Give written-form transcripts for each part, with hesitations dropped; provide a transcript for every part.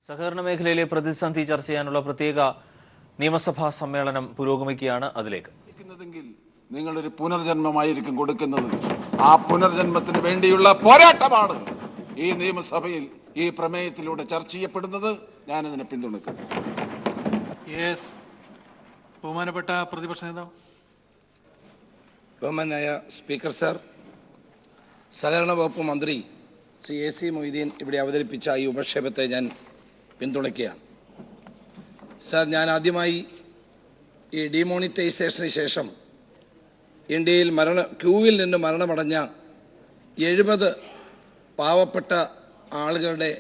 സഹകരണ മേഖലയിലെ പ്രതിസന്ധി ചർച്ച ചെയ്യാനുള്ള പ്രത്യേക നിയമസഭാ സമ്മേളനം പുരോഗമിക്കുകയാണ്. അതിലേക്ക് നിങ്ങളൊരു പുനർജന്മമായിരിക്കും കൊടുക്കുന്നത്. ആ പുനർജന്മത്തിന് വേണ്ടിയുള്ള പോരാട്ടമാണ് ഈ നിയമസഭയിൽ ഈ പ്രമേയത്തിലൂടെ ചർച്ച ചെയ്യപ്പെടുന്നത്. ഞാനതിനെ പിന്തുണയ്ക്കുന്നു. ബഹുമാനപ്പെട്ട പ്രതിപക്ഷ നേതാവ്. ബഹുമാനായ സ്പീക്കർ സർ, സഹകരണ വകുപ്പ് മന്ത്രി ശ്രീ AC മൊയ്തീൻ ഇവിടെ അവതരിപ്പിച്ച ഈ ഉപക്ഷേപത്തെ ഞാൻ പിന്തുണയ്ക്കുകയാണ്. സർ, ഞാൻ ആദ്യമായി ഈ ഡിമോണിറ്റൈസേഷന് ശേഷം ഇന്ത്യയിൽ ക്യൂവിൽ നിന്ന് മരണമടഞ്ഞ 70 പാവപ്പെട്ട ആളുകളുടെ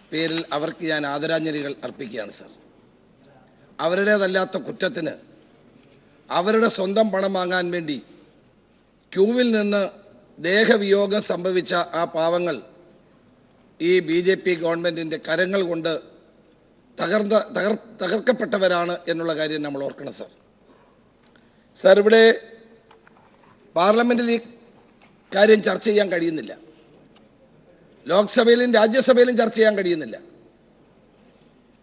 പേരിൽ അവർക്ക് ഞാൻ ആദരാഞ്ജലികൾ അർപ്പിക്കുകയാണ്. സർ, അവരുടേതല്ലാത്ത കുറ്റത്തിന് അവരുടെ സ്വന്തം പണം വാങ്ങാൻ വേണ്ടി ക്യൂവിൽ നിന്ന് ദേഹവിയോഗം സംഭവിച്ച ആ പാവങ്ങൾ ഈ BJP ഗവൺമെൻറ്റിൻ്റെ കരങ്ങൾ കൊണ്ട് തകർക്കപ്പെട്ടവരാണ് എന്നുള്ള കാര്യം നമ്മൾ ഓർക്കണം. സർ, ഇവിടെ പാർലമെൻറ്റിൽ ഈ കാര്യം ചർച്ച ചെയ്യാൻ കഴിയുന്നില്ല. ലോക്സഭയിലും രാജ്യസഭയിലും ചർച്ച ചെയ്യാൻ കഴിയുന്നില്ല.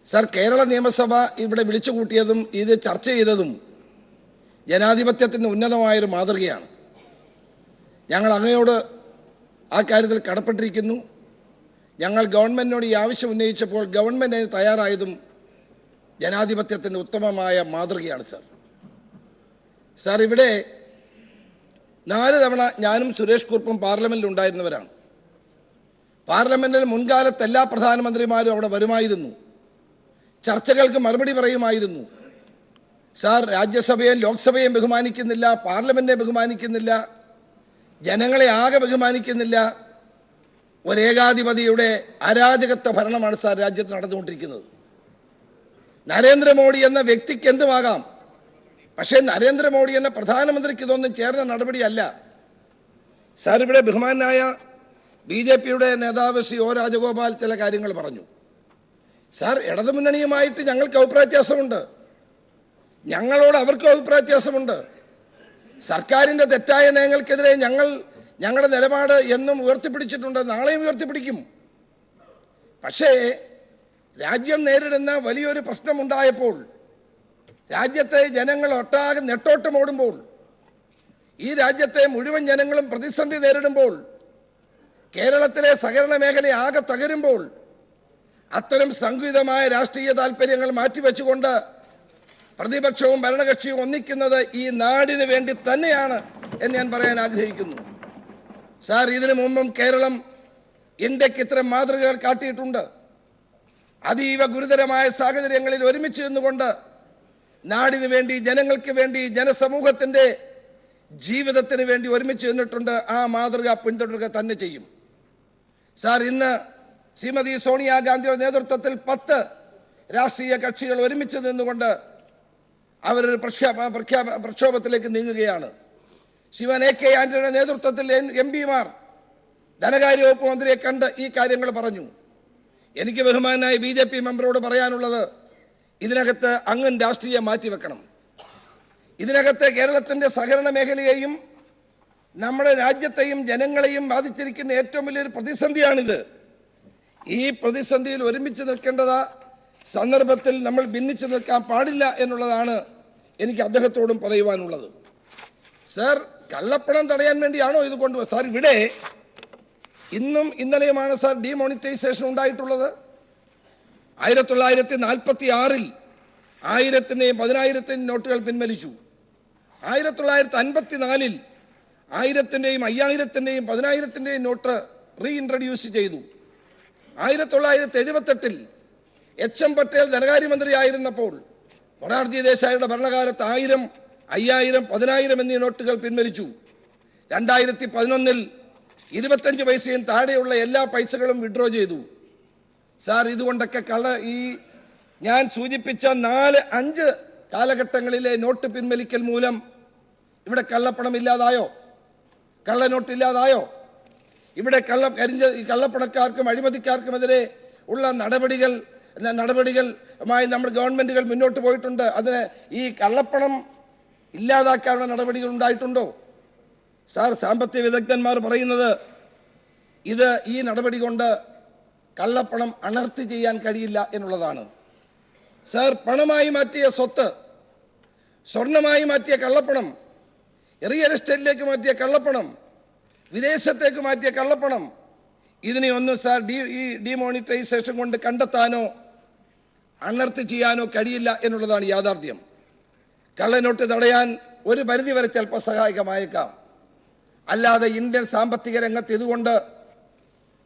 സർ, കേരള നിയമസഭ ഇവിടെ വിളിച്ചു കൂട്ടിയതും ഇത് ചർച്ച ചെയ്തതും ജനാധിപത്യത്തിൻ്റെ ഉന്നതമായൊരു മാതൃകയാണ്. ഞങ്ങൾ അങ്ങയോട് ആ കാര്യത്തിൽ കടപ്പെട്ടിരിക്കുന്നു. ഞങ്ങൾ ഗവൺമെൻറ്റിനോട് ഈ ആവശ്യം ഉന്നയിച്ചപ്പോൾ ഗവൺമെൻറ് അതിന് തയ്യാറായതും ജനാധിപത്യത്തിൻ്റെ ഉത്തമമായ മാതൃകയാണ്. സാർ, ഇവിടെ 4 തവണ ഞാനും സുരേഷ് കുറുപ്പും പാർലമെൻറ്റിൽ ഉണ്ടായിരുന്നവരാണ്. പാർലമെൻറ്റിൽ മുൻകാലത്ത് എല്ലാ പ്രധാനമന്ത്രിമാരും അവിടെ വരുമായിരുന്നു, ചർച്ചകൾക്ക് മറുപടി പറയുമായിരുന്നു. സാർ, രാജ്യസഭയും ലോക്സഭയും ബഹുമാനിക്കുന്നില്ല, പാർലമെൻറ്റിനെ ബഹുമാനിക്കുന്നില്ല, ജനങ്ങളെ ആകെ ബഹുമാനിക്കുന്നില്ല. ഒരേകാധിപതിയുടെ അരാജകത്വ ഭരണമാണ് സാർ രാജ്യത്ത് നടന്നുകൊണ്ടിരിക്കുന്നത്. നരേന്ദ്രമോദി എന്ന വ്യക്തിക്ക് എന്തുമാകാം, പക്ഷേ നരേന്ദ്രമോദി എന്ന പ്രധാനമന്ത്രിക്ക് ഇതൊന്നും ചേർന്ന നടപടിയല്ല. സാർ, ഇവിടെ ബഹുമാനായ BJPയുടെ നേതാവ് ശ്രീ O രാജഗോപാൽ ചില കാര്യങ്ങൾ പറഞ്ഞു. സാർ, ഇടതുമുന്നണിയുമായിട്ട് ഞങ്ങൾക്ക് അഭിപ്രായ വ്യത്യാസമുണ്ട്, ഞങ്ങളോട് അവർക്കും അഭിപ്രായ വ്യത്യാസമുണ്ട്. സർക്കാരിൻ്റെ തെറ്റായ നയങ്ങൾക്കെതിരെ ഞങ്ങളുടെ നിലപാട് എന്നും ഉയർത്തിപ്പിടിച്ചിട്ടുണ്ട്, നാളെയും ഉയർത്തിപ്പിടിക്കും. പക്ഷേ രാജ്യം നേരിടുന്ന വലിയൊരു പ്രശ്നമുണ്ടായപ്പോൾ, രാജ്യത്തെ ജനങ്ങൾ ഒട്ടാകെ നെട്ടോട്ടമോടുമ്പോൾ, ഈ രാജ്യത്തെ മുഴുവൻ ജനങ്ങളും പ്രതിസന്ധി നേരിടുമ്പോൾ, കേരളത്തിലെ സഹകരണ മേഖല ആകെ തകരുമ്പോൾ, അത്തരം സംഘടിതമായ രാഷ്ട്രീയ താല്പര്യങ്ങൾ മാറ്റിവെച്ചുകൊണ്ട് പ്രതിപക്ഷവും ഭരണകക്ഷിയും ഒന്നിക്കുന്നത് ഈ നാടിന് വേണ്ടി തന്നെയാണ് എന്ന് ഞാൻ പറയാൻ ആഗ്രഹിക്കുന്നു. സാർ, ഇതിനു മുമ്പും കേരളം ഇന്ത്യക്ക് ഇത്തരം മാതൃകകൾ കാട്ടിയിട്ടുണ്ട്. അതീവ ഗുരുതരമായ സാഹചര്യങ്ങളിൽ ഒരുമിച്ച് നിന്നുകൊണ്ട് നാടിന് വേണ്ടി, ജനങ്ങൾക്ക് വേണ്ടി, ജനസമൂഹത്തിൻ്റെ ജീവിതത്തിന് വേണ്ടി ഒരുമിച്ച് നിന്നിട്ടുണ്ട്. ആ മാതൃക പിന്തുടരുക തന്നെ ചെയ്യും. സാർ, ഇന്ന് ശ്രീമതി സോണിയാഗാന്ധിയുടെ നേതൃത്വത്തിൽ 10 രാഷ്ട്രീയ കക്ഷികൾ ഒരുമിച്ച് നിന്നുകൊണ്ട് അവരൊരു പ്രക്ഷോഭത്തിലേക്ക് നീങ്ങുകയാണ്. ശിവൻ AK ആന്റണിയുടെ നേതൃത്വത്തിൽ MP-മാർ ധനകാര്യ വകുപ്പ് മന്ത്രിയെ കണ്ട് ഈ കാര്യങ്ങൾ പറഞ്ഞു. എനിക്ക് ബഹുമാനായ BJP മെമ്പറോട് പറയാനുള്ളത്, ഇതിനകത്ത് അങ്ങ് രാഷ്ട്രീയം മാറ്റിവെക്കണം. ഇതിനകത്ത് കേരളത്തിൻ്റെ സഹകരണ മേഖലയെയും നമ്മുടെ രാജ്യത്തെയും ജനങ്ങളെയും ബാധിച്ചിരിക്കുന്ന ഏറ്റവും വലിയൊരു പ്രതിസന്ധിയാണിത്. ഈ പ്രതിസന്ധിയിൽ ഒരുമിച്ച് നിൽക്കേണ്ടത് സന്ദർഭത്തിൽ നമ്മൾ ഭിന്നിച്ചു നിൽക്കാൻ പാടില്ല എന്നുള്ളതാണ് എനിക്ക് അദ്ദേഹത്തോടും പറയുവാനുള്ളത്. സർ, കള്ളപ്പണം തടയാൻ വേണ്ടിയാണോ ഇത് കൊണ്ടുപോകുന്നത്? സാർ, ഇവിടെ ഇന്നും ഇന്നലെയുമാണ് സാർ ഡിമോണിറ്റൈസേഷൻ ഉണ്ടായിട്ടുള്ളത്. 1946-ൽ 1000-ന്റെയും 10,000-ന്റെയും നോട്ടുകൾ പിൻവലിച്ചു. 1954-ൽ 1000-ന്റെയും 5000-ന്റെയും 10,000-ന്റെയും നോട്ട് റീഇൻട്രൊഡ്യൂസ് ചെയ്തു. 1978-ൽ HM പട്ടേൽ ധനകാര്യമന്ത്രി ആയിരുന്നപ്പോൾ മൊറാർജി ദേശായിയുടെ ഭരണകാലത്ത് 1000, 5000, 10,000 എന്നീ നോട്ടുകൾ പിൻവലിച്ചു. 2011-ൽ 25 പൈസയും താഴെയുള്ള എല്ലാ പൈസകളും വിഡ്രോ ചെയ്തു. സാർ, ഇതുകൊണ്ടൊക്കെ ഞാൻ സൂചിപ്പിച്ച 4-5 കാലഘട്ടങ്ങളിലെ നോട്ട് പിൻവലിക്കൽ മൂലം ഇവിടെ കള്ളപ്പണം ഇല്ലാതായോ? കള്ളനോട്ട് ഇല്ലാതായോ? ഇവിടെ കള്ളപ്പണക്കാർക്കും അഴിമതിക്കാർക്കുമെതിരെ ഉള്ള നടപടികളുമായി നമ്മുടെ ഗവൺമെൻറ്റുകൾ മുന്നോട്ട് പോയിട്ടുണ്ട്. അതിന് ഈ കള്ളപ്പണം ഇല്ലാതാക്കാനുള്ള നടപടികൾ ഉണ്ടായിട്ടുണ്ടോ? സാർ, സാമ്പത്തിക വിദഗ്ധന്മാർ പറയുന്നത് ഈ നടപടി കൊണ്ട് കള്ളപ്പണം അണർത്തി ചെയ്യാൻ കഴിയില്ല എന്നുള്ളതാണ്. സർ, പണമായി മാറ്റിയ സ്വത്ത്, സ്വർണമായി മാറ്റിയ കള്ളപ്പണം, റിയൽ എസ്റ്റേറ്റിലേക്ക് മാറ്റിയ കള്ളപ്പണം, വിദേശത്തേക്ക് മാറ്റിയ കള്ളപ്പണം, ഇതിനെ ഒന്നും സാർ ഈ ഡിമോണിറ്റൈസേഷൻ കൊണ്ട് കണ്ടെത്താനോ അണർത്തി ചെയ്യാനോ കഴിയില്ല എന്നുള്ളതാണ് യാഥാർത്ഥ്യം. കള്ളനോട്ട് തടയാൻ ഒരു പരിധിവരെ ചിലപ്പോൾ സഹായകമായേക്കാം. അല്ലാതെ ഇന്ത്യൻ സാമ്പത്തിക രംഗത്ത് ഇതുകൊണ്ട്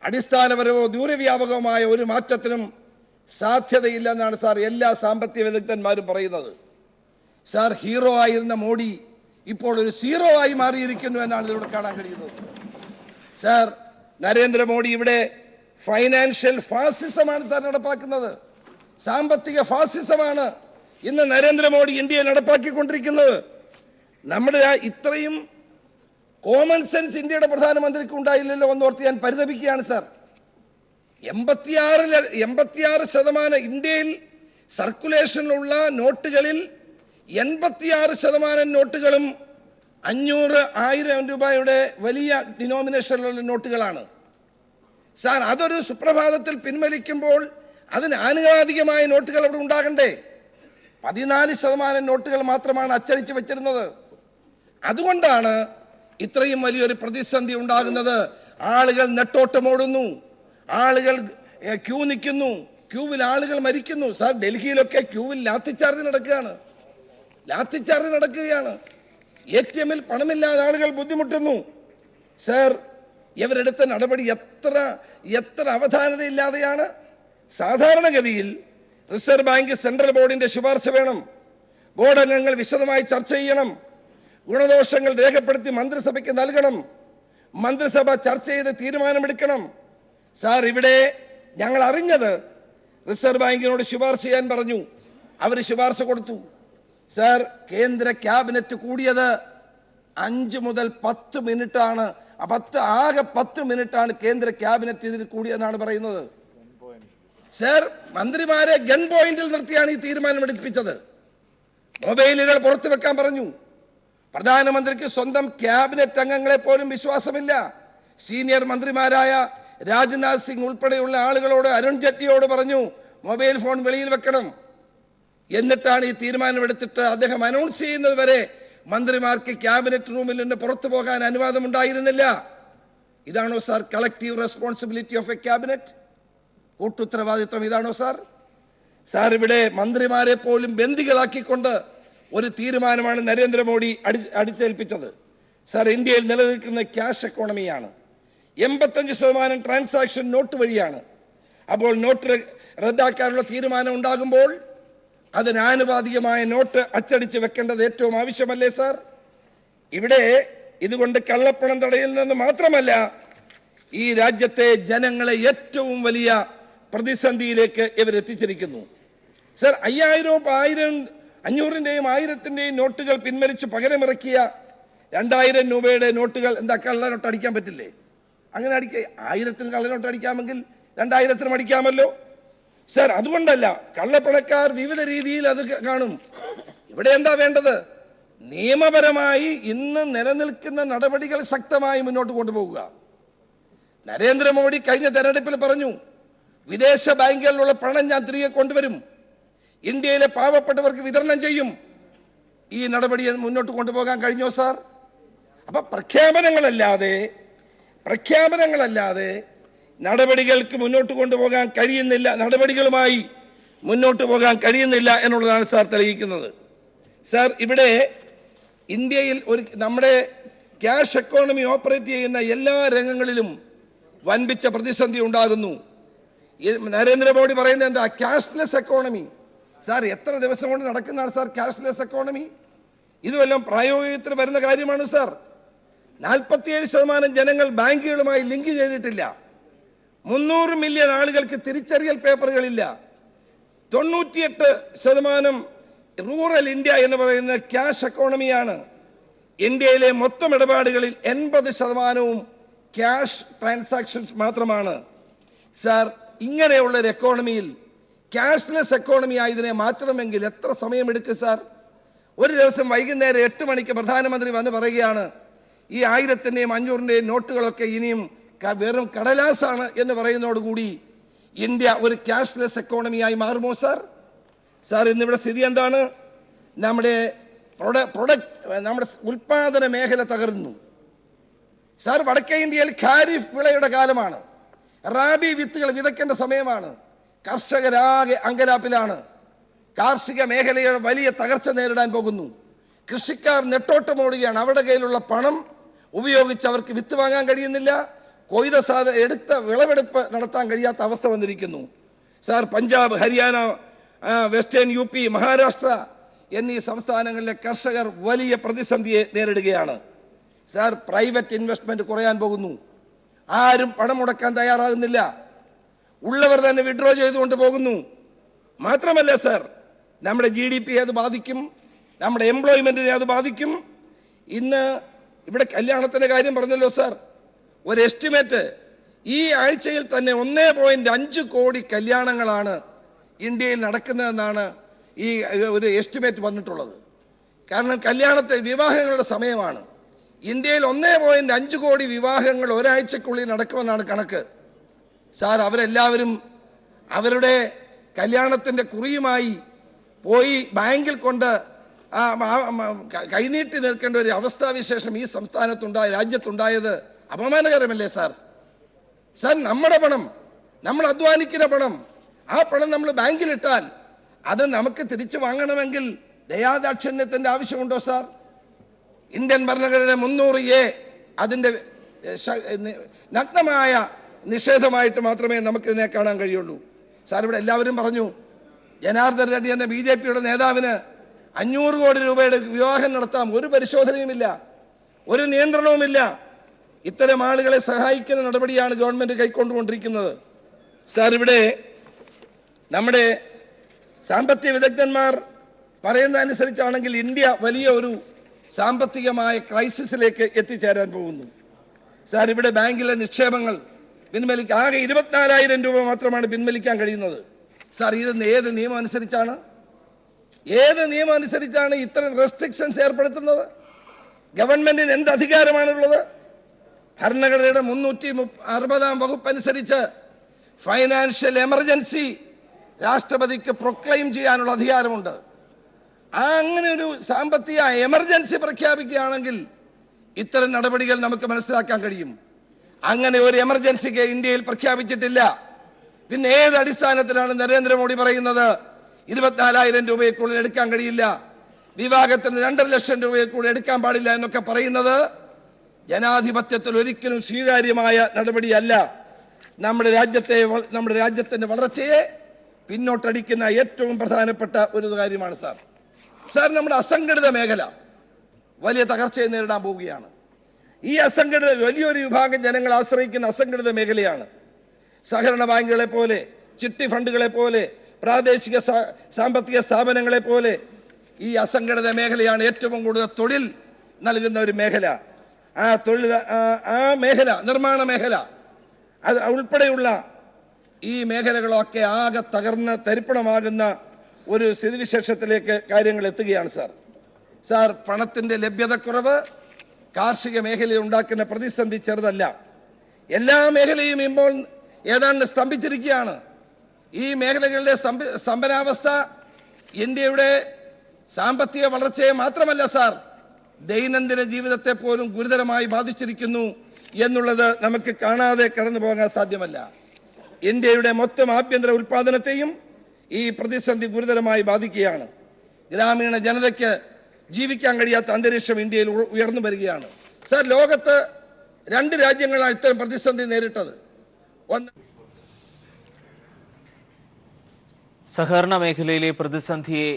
അടിസ്ഥാനപരമോ ദൂരവ്യാപകവുമായ ഒരു മാറ്റത്തിനും സാധ്യതയില്ലെന്നാണ് സാർ എല്ലാ സാമ്പത്തിക വിദഗ്ധന്മാരും പറയുന്നത്. സാർ, ഹീറോ ആയിരുന്ന മോഡി ഇപ്പോൾ ഒരു സീറോ ആയി മാറിയിരിക്കുന്നു എന്നാണ് ഇതിലൂടെ കാണാൻ കഴിയുന്നത്. സാർ, നരേന്ദ്രമോദി ഇവിടെ ഫൈനാൻഷ്യൽ ഫാസിസമാണ് സാർ നടപ്പാക്കുന്നത്. സാമ്പത്തിക ഫാസിസമാണ് ഇന്ന് നരേന്ദ്രമോദി ഇന്ത്യയിൽ നടപ്പാക്കിക്കൊണ്ടിരിക്കുന്നത്. നമ്മുടെ ഇത്രയും കോമൺ സെൻസ് ഇന്ത്യയുടെ പ്രധാനമന്ത്രിക്ക് ഉണ്ടായില്ലല്ലോ എന്നോർത്ത് ഞാൻ പരിതപിക്കുകയാണ് സാർ. 86% ഇന്ത്യയിൽ സർക്കുലേഷനിലുള്ള നോട്ടുകളിൽ 86% നോട്ടുകളും 500, 1000 രൂപയുടെ വലിയ ഡിനോമിനേഷനിലുള്ള നോട്ടുകളാണ് സാർ. അതൊരു സുപ്രഭാതത്തിൽ പിൻവലിക്കുമ്പോൾ അതിന് ആനുപാതികമായ നോട്ടുകൾ അവിടെ ഉണ്ടാകണ്ടേ? 14% നോട്ടുകൾ മാത്രമാണ് അച്ചടിച്ച് വെച്ചിരുന്നത്. അതുകൊണ്ടാണ് ഇത്രയും വലിയൊരു പ്രതിസന്ധി ഉണ്ടാകുന്നത്. ആളുകൾ നെട്ടോട്ടമോടുന്നു, ആളുകൾ ക്യൂ നിൽക്കുന്നു, ക്യൂവിൽ ആളുകൾ മരിക്കുന്നു. സാർ, ഡൽഹിയിലൊക്കെ ക്യൂവിൽ ലാത്തിച്ചാർജ് നടക്കുകയാണ്. ATM പണമില്ലാതെ ആളുകൾ ബുദ്ധിമുട്ടുന്നു. സാർ, ഇവരെടുത്ത നടപടി എത്ര അവധാനതയില്ലാതെയാണ്. സാധാരണഗതിയിൽ റിസർവ് ബാങ്ക് സെൻട്രൽ ബോർഡിന്റെ ശുപാർശ വേണം. ബോർഡ് അംഗങ്ങൾ വിശദമായി ചർച്ച ചെയ്യണം. ഗുണദോഷങ്ങൾ രേഖപ്പെടുത്തി മന്ത്രിസഭയ്ക്ക് നൽകണം. മന്ത്രിസഭ ചർച്ച ചെയ്ത് തീരുമാനമെടുക്കണം. സാർ, ഇവിടെ ഞങ്ങൾ അറിഞ്ഞത് റിസർവ് ബാങ്കിനോട് ശുപാർശ ചെയ്യാൻ പറഞ്ഞു. അവർ ശുപാർശ കൊടുത്തു. സാർ, കേന്ദ്ര ക്യാബിനറ്റ് കൂടിയത് 5 മുതൽ 10 മിനിറ്റാണ്. ആകെ 10 മിനിറ്റാണ് കേന്ദ്ര ക്യാബിനറ്റ് ഇതിൽ കൂടിയെന്നാണ് പറയുന്നത്. സാർ, മന്ത്രിമാരെ ഗൺ പോയിന്റിൽ നിർത്തിയാണ് ഈ തീരുമാനമെടുപ്പിച്ചത്. മൊബൈലുകൾ പുറത്തു വെക്കാൻ പറഞ്ഞു. പ്രധാനമന്ത്രിക്ക് സ്വന്തം ക്യാബിനറ്റ് അംഗങ്ങളെ പോലും വിശ്വാസമില്ല. സീനിയർ മന്ത്രിമാരായ രാജ്നാഥ് സിംഗ് ഉൾപ്പെടെയുള്ള ആളുകളോട്, അരുൺ ജെയ്റ്റ്ലിയോട് പറഞ്ഞു മൊബൈൽ ഫോൺ വെളിയിൽ വെക്കണം. എന്നിട്ടാണ് ഈ തീരുമാനമെടുത്തിട്ട് അദ്ദേഹം അനൗൺസ് ചെയ്യുന്നത് വരെ മന്ത്രിമാർക്ക് ക്യാബിനറ്റ് റൂമിൽ നിന്ന് പുറത്തു പോകാൻ അനുവാദം ഉണ്ടായിരുന്നില്ല. ഇതാണോ sir collective responsibility of a cabinet? കൂട്ടുത്തരവാദിത്വം ഇതാണോ സാർ? സാർ, ഇവിടെ മന്ത്രിമാരെ പോലും ബന്ദികളാക്കിക്കൊണ്ട് ഒരു തീരുമാനമാണ് നരേന്ദ്രമോദി അടിച്ചേൽപ്പിച്ചത്. സാർ, ഇന്ത്യയിൽ നിലനിൽക്കുന്ന ക്യാഷ് എക്കോണമിയാണ്. 85% ട്രാൻസാക്ഷൻ നോട്ട് വഴിയാണ്. അപ്പോൾ നോട്ട് റദ്ദാക്കാനുള്ള തീരുമാനം ഉണ്ടാകുമ്പോൾ അതിനാനുപാതികമായ നോട്ട് അച്ചടിച്ച് വെക്കേണ്ടത് ഏറ്റവും ആവശ്യമല്ലേ സാർ? ഇവിടെ ഇതുകൊണ്ട് കള്ളപ്പണം തടയുന്നതെന്ന് മാത്രമല്ല, ഈ രാജ്യത്തെ ജനങ്ങളെ ഏറ്റവും വലിയ പ്രതിസന്ധിയിലേക്ക് ഇവരെത്തിച്ചിരിക്കുന്നു. സാർ, 5000, 1000, 500ന്റെയും 1000ന്റെയും നോട്ടുകൾ പിൻവലിച്ച് പകരമിറക്കിയ 2000 രൂപയുടെ നോട്ടുകൾ എന്താ കള്ളനോട്ട് അടിക്കാൻ പറ്റില്ലേ? അങ്ങനെ 1000ത്തിന് കള്ളനോട്ട് അടിക്കാമെങ്കിൽ 2000ത്തിനും അടിക്കാമല്ലോ സാർ. അതുകൊണ്ടല്ല, കള്ളപ്പണക്കാർ വിവിധ രീതിയിൽ അത് കാണും. ഇവിടെ എന്താ വേണ്ടത്? നിയമപരമായി ഇന്ന് നിലനിൽക്കുന്ന നടപടികൾ ശക്തമായി മുന്നോട്ട് കൊണ്ടുപോകുക. നരേന്ദ്രമോദി കഴിഞ്ഞ തെരഞ്ഞെടുപ്പിൽ പറഞ്ഞു, വിദേശ ബാങ്കുകളിലുള്ള പണം ഞാൻ തിരികെ കൊണ്ടുവരും, ഇന്ത്യയിലെ പാവപ്പെട്ടവർക്ക് വിതരണം ചെയ്യും. ഈ നടപടി മുന്നോട്ട് കൊണ്ടുപോകാൻ കഴിഞ്ഞോ സാർ? അപ്പൊ പ്രഖ്യാപനങ്ങളല്ലാതെ നടപടികൾക്ക് മുന്നോട്ട് കൊണ്ടുപോകാൻ കഴിയുന്നില്ല, നടപടികളുമായി മുന്നോട്ട് പോകാൻ കഴിയുന്നില്ല എന്നുള്ളതാണ് സാർ തെളിയിക്കുന്നത്. സാർ, ഇവിടെ ഇന്ത്യയിൽ നമ്മുടെ ക്യാഷ് എക്കോണമി ഓപ്പറേറ്റ് ചെയ്യുന്ന എല്ലാ രംഗങ്ങളിലും വൻപിച്ച പ്രതിസന്ധി ഉണ്ടാകുന്നു. നരേന്ദ്രമോദി പറയുന്നത് എന്താ? Cashless economy. സാർ, എത്ര ദിവസം കൊണ്ട് നടക്കുന്നതാണ് സാർ ക്യാഷ്ലെസ് എക്കോണമി? ഇതുവെല്ലാം പ്രായോഗികത്തിൽ വരുന്ന കാര്യമാണ് സാർ. 47% ജനങ്ങൾ ബാങ്കുകളുമായി ലിങ്ക് ചെയ്തിട്ടില്ല. 300 മില്യൺ ആളുകൾക്ക് തിരിച്ചറിയൽ പേപ്പറുകളില്ല. 98% റൂറൽ ഇന്ത്യ എന്ന് പറയുന്ന ക്യാഷ് എക്കോണമിയാണ്. ഇന്ത്യയിലെ മൊത്തം ഇടപാടുകളിൽ 80% ക്യാഷ് ട്രാൻസാക്ഷൻസ് മാത്രമാണ്. സാർ, ഇങ്ങനെയുള്ള ഒരു എക്കോണമിയിൽ ക്യാഷ്ലെസ് എക്കോണമി ആയതിനെ മാറ്റണമെങ്കിൽ എത്ര സമയമെടുക്കും സാർ? ഒരു ദിവസം വൈകുന്നേരം 8 മണിക്ക് പ്രധാനമന്ത്രി വന്ന് പറയുകയാണ്, ഈ 1000ന്റെയും 500ന്റെയും നോട്ടുകളൊക്കെ ഇനിയും വെറും കടലാസാണ് എന്ന് പറയുന്നതോടുകൂടി ഇന്ത്യ ഒരു ക്യാഷ്ലെസ് എക്കോണമിയായി മാറുമോ സാർ? സാർ, ഇന്നിവിടെ സ്ഥിതി എന്താണ്? നമ്മുടെ നമ്മുടെ ഉൽപാദന മേഖല തകർന്നു. സാർ, വടക്കേ ഇന്ത്യയിൽ ഖാരിഫ് വിളയുടെ കാലമാണ്. റാബി വിത്തുകൾ വിതയ്ക്കേണ്ട സമയമാണ്. കർഷകരാകെ അങ്കലാപ്പിലാണ്. കാർഷിക മേഖലയുടെ വലിയ തകർച്ച നേരിടാൻ പോകുന്നു. കൃഷിക്കാർ നെട്ടോട്ടമോടുകയാണ്. അവരുടെ കയ്യിലുള്ള പണം ഉപയോഗിച്ച് അവർക്ക് വിത്ത് വാങ്ങാൻ കഴിയുന്നില്ല. കൊയ്ത എടുത്ത വിളവെടുപ്പ് നടത്താൻ കഴിയാത്ത അവസ്ഥ വന്നിരിക്കുന്നു. Sir, Punjab, Haryana, western U P, Maharashtra എന്നീ സംസ്ഥാനങ്ങളിലെ കർഷകർ വലിയ പ്രതിസന്ധിയെ നേരിടുകയാണ്. സാർ, പ്രൈവറ്റ് ഇൻവെസ്റ്റ്മെന്റ് കുറയാൻ പോകുന്നു. ആരും പണം മുടക്കാൻ തയ്യാറാകുന്നില്ല. ഉള്ളവർ തന്നെ വിഡ്രോ ചെയ്തുകൊണ്ട് പോകുന്നു. മാത്രമല്ല സാർ, നമ്മുടെ GDP അത് ബാധിക്കും, നമ്മുടെ എംപ്ലോയ്മെന്റിനെ അത് ബാധിക്കും. ഇന്ന് ഇവിടെ കല്യാണത്തിന്റെ കാര്യം പറഞ്ഞല്ലോ സാർ. ഒരു എസ്റ്റിമേറ്റ്, ഈ ആഴ്ചയിൽ തന്നെ 1.5 കോടി കല്യാണങ്ങളാണ് ഇന്ത്യയിൽ നടക്കുന്നതെന്നാണ് ഈ ഒരു എസ്റ്റിമേറ്റ് വന്നിട്ടുള്ളത്. കാരണം വിവാഹങ്ങളുടെ സമയമാണ്. ഇന്ത്യയിൽ 1.5 കോടി വിവാഹങ്ങൾ ഒരാഴ്ചക്കുള്ളിൽ നടക്കുമെന്നാണ് കണക്ക്. സാർ, അവരെല്ലാവരും അവരുടെ കല്യാണത്തിന്റെ കുറിയുമായി പോയി ബാങ്കിൽ കൊണ്ട് കൈനീട്ടി നിൽക്കേണ്ട ഒരു അവസ്ഥാവിശേഷം ഈ രാജ്യത്തുണ്ടായത് അപമാനകരമല്ലേ സാർ? സാർ, നമ്മുടെ പണം, നമ്മൾ അധ്വാനിക്കുന്ന പണം, ആ പണം നമ്മൾ ബാങ്കിലിട്ടാൽ അത് നമുക്ക് തിരിച്ചു വാങ്ങണമെങ്കിൽ ദയാദാക്ഷിണ്യത്തിന്റെ ആവശ്യമുണ്ടോ സാർ? ഇന്ത്യൻ ഭരണഘടന 300A അതിന്റെ നഗ്നമായ നിഷേധമായിട്ട് മാത്രമേ നമുക്കിതിനെ കാണാൻ കഴിയുള്ളൂ. സാർ, ഇവിടെ എല്ലാവരും പറഞ്ഞു ജനാർദ്ദൻ റെഡ്ഡി എന്ന BJPയുടെ നേതാവിന് 500 കോടി രൂപയുടെ വിവാഹം നടത്താം. ഒരു പരിശോധനയുമില്ല, ഒരു നിയന്ത്രണവുമില്ല. ഇത്തരം ആളുകളെ സഹായിക്കുന്ന നടപടിയാണ് ഗവൺമെന്റ് കൈക്കൊണ്ടുകൊണ്ടിരിക്കുന്നത്. സാർ, ഇവിടെ നമ്മുടെ സാമ്പത്തിക വിദഗ്ധന്മാർ പറയുന്ന അനുസരിച്ചാണെങ്കിൽ ഇന്ത്യ വലിയ ഒരു സാമ്പത്തികമായ ക്രൈസിസിലേക്ക് എത്തിച്ചേരാൻ പോകുന്നു. സാർ, ഇവിടെ ബാങ്കിലെ നിക്ഷേപങ്ങൾ പിൻവലിക്കാൻ ആകെ 24,000 രൂപ മാത്രമാണ് പിൻവലിക്കാൻ കഴിയുന്നത്. സാർ, ഇത് ഏത് നിയമം അനുസരിച്ചാണ് ഇത്തരം റെസ്ട്രിക്ഷൻസ് ഏർപ്പെടുത്തുന്നത്? ഗവൺമെന്റിന് എന്ത് അധികാരമാണുള്ളത്? ഭരണഘടനയുടെ 360 വകുപ്പ് അനുസരിച്ച് ഫൈനാൻഷ്യൽ എമർജൻസി രാഷ്ട്രപതിക്ക് പ്രൊക്ലെയിം ചെയ്യാനുള്ള അധികാരമുണ്ട്. അങ്ങനെ ഒരു സാമ്പത്തിക എമർജൻസി പ്രഖ്യാപിക്കുകയാണെങ്കിൽ ഇത്തരം നടപടികൾ നമുക്ക് മനസ്സിലാക്കാൻ കഴിയും. അങ്ങനെ ഒരു എമർജൻസിക്ക് ഇന്ത്യയിൽ പ്രഖ്യാപിച്ചിട്ടില്ല. പിന്നെ ഏത് അടിസ്ഥാനത്തിലാണ് നരേന്ദ്രമോദി പറയുന്നത് 24,000 രൂപയ്ക്കുള്ളിൽ എടുക്കാൻ കഴിയില്ല, വിവാഹത്തിന് 2.5 ലക്ഷം രൂപയ്ക്കുള്ളിൽ എടുക്കാൻ പാടില്ല എന്നൊക്കെ പറയുന്നത് ജനാധിപത്യത്തിൽ ഒരിക്കലും സ്വീകാര്യമായ നടപടിയല്ല. നമ്മുടെ രാജ്യത്തിന്റെ വളർച്ചയെ പിന്നോട്ടടിക്കുന്ന ഏറ്റവും പ്രധാനപ്പെട്ട ഒരു കാര്യമാണ് സാർ. സാർ, നമ്മുടെ അസംഘടിത മേഖല വലിയ തകർച്ചയെ നേരിടാൻ പോവുകയാണ്. ഈ വലിയൊരു വിഭാഗം ജനങ്ങൾ ആശ്രയിക്കുന്ന അസംഘടിത മേഖലയാണ്. സഹകരണ ബാങ്കുകളെ പോലെ, ചിട്ടി ഫണ്ടുകളെ പോലെ, പ്രാദേശിക സാമ്പത്തിക സ്ഥാപനങ്ങളെ പോലെ ഈ അസംഘടിത മേഖലയാണ് ഏറ്റവും കൂടുതൽ തൊഴിൽ നൽകുന്ന ഒരു മേഖല. ആ മേഖല, നിർമ്മാണ മേഖല അത് ഉൾപ്പെടെയുള്ള ഈ മേഖലകളൊക്കെ ആകെ തകർന്ന് തരിപ്പണമാകുന്ന ഒരു സ്ഥിതിവിശേഷത്തിലേക്ക് കാര്യങ്ങൾ എത്തുകയാണ് സാർ. സാർ, പണത്തിന്റെ ലഭ്യതക്കുറവ് കാർഷിക മേഖലയിൽ ഉണ്ടാക്കുന്ന പ്രതിസന്ധി ചെറുതല്ല. എല്ലാ മേഖലയും ഇപ്പോൾ ഏതാണ്ട് സ്തംഭിച്ചിരിക്കുകയാണ്. ഈ മേഖലകളിലെ സ്തംഭനാവസ്ഥ ഇന്ത്യയുടെ സാമ്പത്തിക വളർച്ചയെ മാത്രമല്ല സാർ, ദൈനംദിന ജീവിതത്തെ പോലും ഗുരുതരമായി ബാധിച്ചിരിക്കുന്നു എന്നുള്ളത് നമുക്ക് കാണാതെ കടന്നു പോകാൻ സാധ്യമല്ല. ഇന്ത്യയുടെ മൊത്തം ആഭ്യന്തര ഉൽപാദനത്തെയും ഈ പ്രതിസന്ധി ഗുരുതരമായി ബാധിക്കുകയാണ്. ഗ്രാമീണ ജനതയ്ക്ക് ജീവിക്കാൻ കഴിയാത്ത അന്തരീക്ഷം ഇന്ത്യയിൽ ഉയർന്നു വരികയാണ്. സാർ, ലോകത്ത് 2 രാജ്യങ്ങളാണ് ഇത്തരം പ്രതിസന്ധി നേരിട്ടത്. സഹകരണ മേഖലയിലെ പ്രതിസന്ധിയെ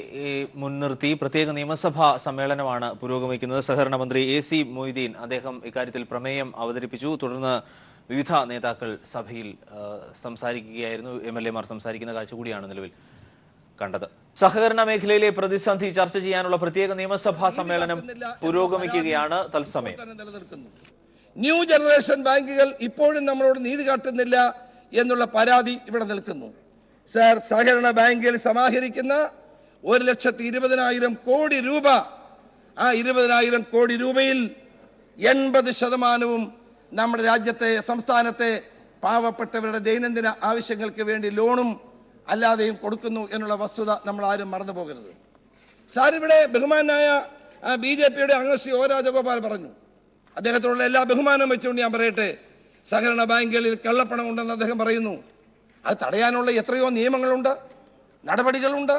മുൻനിർത്തി പ്രത്യേക നിയമസഭാ സമ്മേളനമാണ് പുരോഗമിക്കുന്നത്. സഹകരണ മന്ത്രി AC മൊയ്തീൻ അദ്ദേഹം ഇക്കാര്യത്തിൽ പ്രമേയം അവതരിപ്പിച്ചു. തുടർന്ന് വിവിധ നേതാക്കൾ സഭയിൽ സംസാരിക്കുകയായിരുന്നു. MLA മാർ സംസാരിക്കുന്ന കാഴ്ച കൂടിയാണ് നിലവിൽ കണ്ടത്. സഹകരണ മേഖലയിലെ പ്രതിസന്ധി ചർച്ച ചെയ്യാനുള്ള പ്രത്യേക നിയമസഭാ സമ്മേളനം പുരോഗമിക്കുകയാണ്. തത്സമയം ന്യൂ ജനറേഷൻ ബാങ്കുകൾ ഇപ്പോഴും നമ്മളോട് നീതി കാട്ടുന്നില്ല എന്നുള്ള പരാതി ഇവിടെ നിൽക്കുന്നു. സാർ, സഹകരണ ബാങ്കിൽ സമാഹരിക്കുന്ന 1,20,000 കോടി രൂപ, ആ 20,000 കോടി രൂപയിൽ 80% നമ്മുടെ സംസ്ഥാനത്തെ പാവപ്പെട്ടവരുടെ ദൈനംദിന ആവശ്യങ്ങൾക്ക് വേണ്ടി ലോണും അല്ലാതെയും കൊടുക്കുന്നു എന്നുള്ള വസ്തുത നമ്മൾ ആരും മറന്നു പോകരുത്. സാർ, ഇവിടെ ബഹുമാനായ BJP-യുടെ അംഗം ശ്രീ O രാജഗോപാൽ പറഞ്ഞു. അദ്ദേഹത്തോടുള്ള എല്ലാ ബഹുമാനം വെച്ചുകൊണ്ട് ഞാൻ പറയട്ടെ, സഹകരണ ബാങ്കുകളിൽ കള്ളപ്പണം ഉണ്ടെന്ന് അദ്ദേഹം പറയുന്നു. അത് തടയാനുള്ള എത്രയോ നിയമങ്ങളുണ്ട്, നടപടികളുണ്ട്.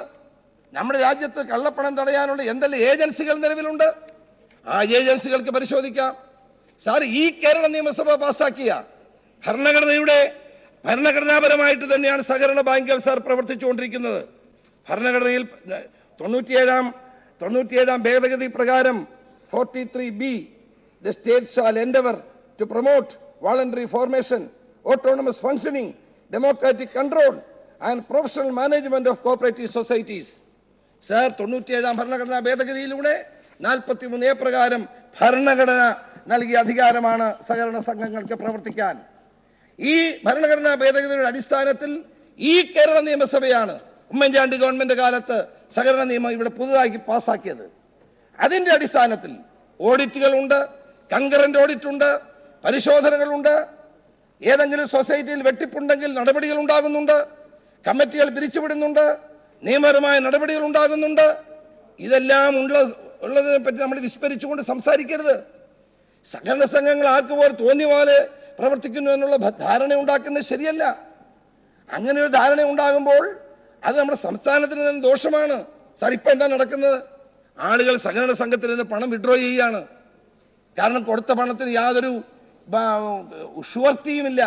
നമ്മുടെ രാജ്യത്ത് കള്ളപ്പണം തടയാനുള്ള എന്തെല്ലാം ഏജൻസികൾ നിലവിലുണ്ട്. ആ ഏജൻസികൾക്ക് പരിശോധിക്കാം. സാർ, ഈ കേരള നിയമസഭ പാസ്സാക്കിയ ഭരണഘടനാപരമായിട്ട് തന്നെയാണ് സഹകരണ ബാങ്കുകൾ സാർ പ്രവർത്തിച്ചുകൊണ്ടിരിക്കുന്നത്. ഭരണഘടനയിൽ 97 ഭേദഗതി പ്രകാരം 43B, the state shall endeavor to promote voluntary formation, autonomous functioning, democratic control and professional management of cooperative societies. Sir, 97 ഭരണഘടനാ ഭേദഗതിയിലൂടെ 43A പ്രകാരം ഭരണഘടന നൽകിയ അധികാരമാണ് സഹകരണ സംഘങ്ങൾക്ക് പ്രവർത്തിക്കാൻ. ഈ ഭരണഘടനാ ഭേദഗതിയുടെ അടിസ്ഥാനത്തിൽ ഈ കേരള നിയമസഭയാണ് ഉമ്മൻചാണ്ടി ഗവൺമെന്റ് കാലത്ത് സഹകരണ നിയമം ഇവിടെ പുതുതായി പാസ്സാക്കിയത്. അതിന്റെ അടിസ്ഥാനത്തിൽ ഓഡിറ്റുകളുണ്ട്, കൺകറന്റ് ഓഡിറ്റ് ഉണ്ട്, പരിശോധനകളുണ്ട്. ഏതെങ്കിലും സൊസൈറ്റിയിൽ വെട്ടിപ്പുണ്ടെങ്കിൽ നടപടികൾ ഉണ്ടാകുന്നുണ്ട്, കമ്മിറ്റികൾ പിരിച്ചുവിടുന്നുണ്ട്, നിയമപരമായ നടപടികൾ ഉണ്ടാകുന്നുണ്ട്. ഇതെല്ലാം ഉള്ളതിനെ പറ്റി നമ്മൾ വിസ്മരിച്ചുകൊണ്ട് സംസാരിക്കരുത്. സഹകരണ സംഘങ്ങൾ ആർക്കുപോലെ തോന്നിയ പോലെ പ്രവർത്തിക്കുന്നു എന്നുള്ള ധാരണ ഉണ്ടാക്കുന്നത് ശരിയല്ല. അങ്ങനെ ഒരു ധാരണ ഉണ്ടാകുമ്പോൾ അത് നമ്മുടെ സംസ്ഥാനത്തിന് തന്നെ ദോഷമാണ്. സാർ, ഇപ്പം എന്താ നടക്കുന്നത്? ആളുകൾ സഹകരണ സംഘത്തിൽ നിന്ന് പണം വിഡ്രോ ചെയ്യുകയാണ്. കാരണം കൊടുത്ത പണത്തിന് യാതൊരു ഷുവർട്ടിയുമില്ല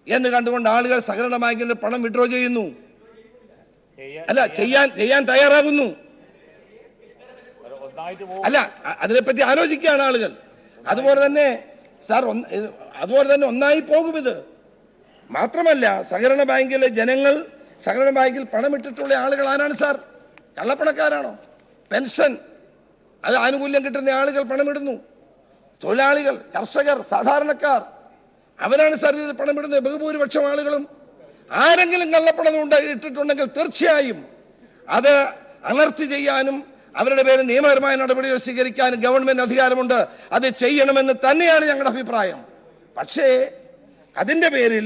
എന്ന് കണ്ടുകൊണ്ട് ആളുകൾ സഹകരണ ബാങ്കിൽ പണം വിഡ്രോ ചെയ്യുന്നു. അല്ല, ചെയ്യാൻ തയ്യാറാകുന്നു. അല്ല, അതിനെപ്പറ്റി ആലോചിക്കുകയാണ് ആളുകൾ. അതുപോലെ തന്നെ സാർ, ഒന്നായി പോകും ഇത്. മാത്രമല്ല, സഹകരണ ബാങ്കിലെ ജനങ്ങൾ സഹകരണ ബാങ്കിൽ പണമിട്ടിട്ടുള്ള ആളുകൾ ആരാണ് സാർ? കള്ളപ്പണക്കാരാണോ? പെൻഷൻ അത് ആനുകൂല്യം കിട്ടുന്ന ആളുകൾ പണമിടുന്നു. തൊഴിലാളികൾ, കർഷകർ, സാധാരണക്കാർ അവരാണ് സാർ ഇതിൽ പണമിടുന്നത്. ബഹുഭൂരിപക്ഷം ആളുകളും. ആരെങ്കിലും കള്ളപ്പണം ഇട്ടിട്ടുണ്ടെങ്കിൽ തീർച്ചയായും അത് അനർത്തി ചെയ്യാനും അവരുടെ പേരിൽ നിയമപരമായ നടപടികൾ സ്വീകരിക്കാനും ഗവൺമെന്റ് അധികാരമുണ്ട്. അത് ചെയ്യണമെന്ന് തന്നെയാണ് ഞങ്ങളുടെ അഭിപ്രായം. പക്ഷേ അതിന്റെ പേരിൽ